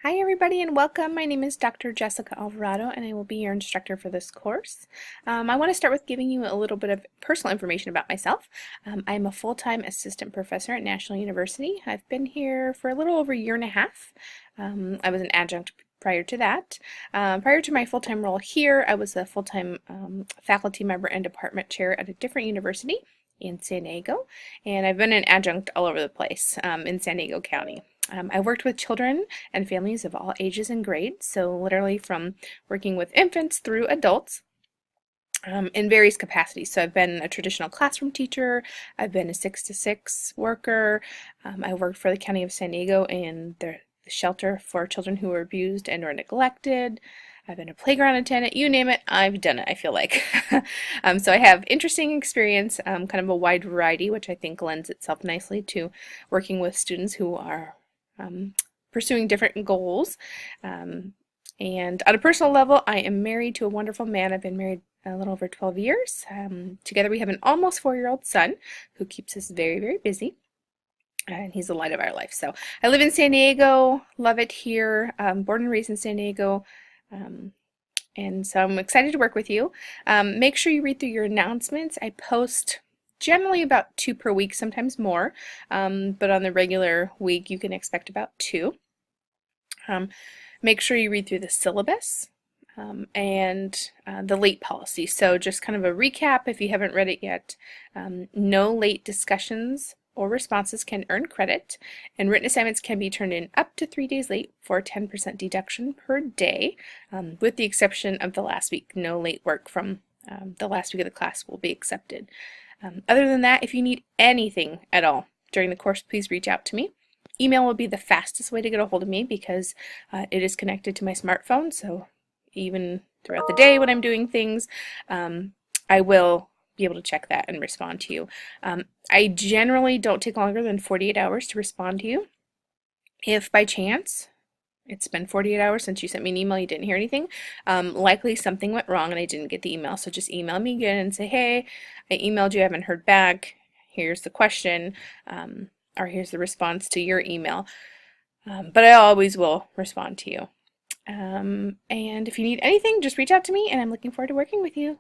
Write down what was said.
Hi everybody and welcome. My name is Dr. Jessica Alvarado and I will be your instructor for this course. I want to start with giving you a little bit of personal information about myself. I'm a full-time assistant professor at National University. I've been here for a little over a year and a half. I was an adjunct prior to that. Prior to my full-time role here, I was a full-time faculty member and department chair at a different university in San Diego, and I've been an adjunct all over the place in San Diego County. I worked with children and families of all ages and grades, so literally from working with infants through adults in various capacities. So I've been a traditional classroom teacher, I've been a 6-to-6 worker, I worked for the County of San Diego in the shelter for children who were abused and or neglected. I've been a playground attendant, you name it, I've done it, I feel like. So I have interesting experience, kind of a wide variety, which I think lends itself nicely to working with students who are pursuing different goals. And on a personal level, I am married to a wonderful man. I've been married a little over 12 years. Together we have an almost 4-year-old son who keeps us very, very busy. And he's the light of our life. So I live in San Diego, love it here, born and raised in San Diego. And so I'm excited to work with you. Make sure you read through your announcements. I post generally about 2 per week, sometimes more, but on the regular week you can expect about 2. Make sure you read through the syllabus and the late policy. So just kind of a recap if you haven't read it yet. No late discussions or responses can earn credit, and written assignments can be turned in up to 3 days late for a 10% deduction per day, with the exception of the last week. No late work from the last week of the class will be accepted. Other than that, if you need anything at all during the course, please reach out to me. Email will be the fastest way to get a hold of me because it is connected to my smartphone, so even throughout the day when I'm doing things, I will be able to check that and respond to you. I generally don't take longer than 48 hours to respond to you. If by chance it's been 48 hours since you sent me an email, you didn't hear anything, likely something went wrong and I didn't get the email. So just email me again and say, hey, I emailed you, I haven't heard back, here's the question, or here's the response to your email. But I always will respond to you. And if you need anything, just reach out to me and I'm looking forward to working with you.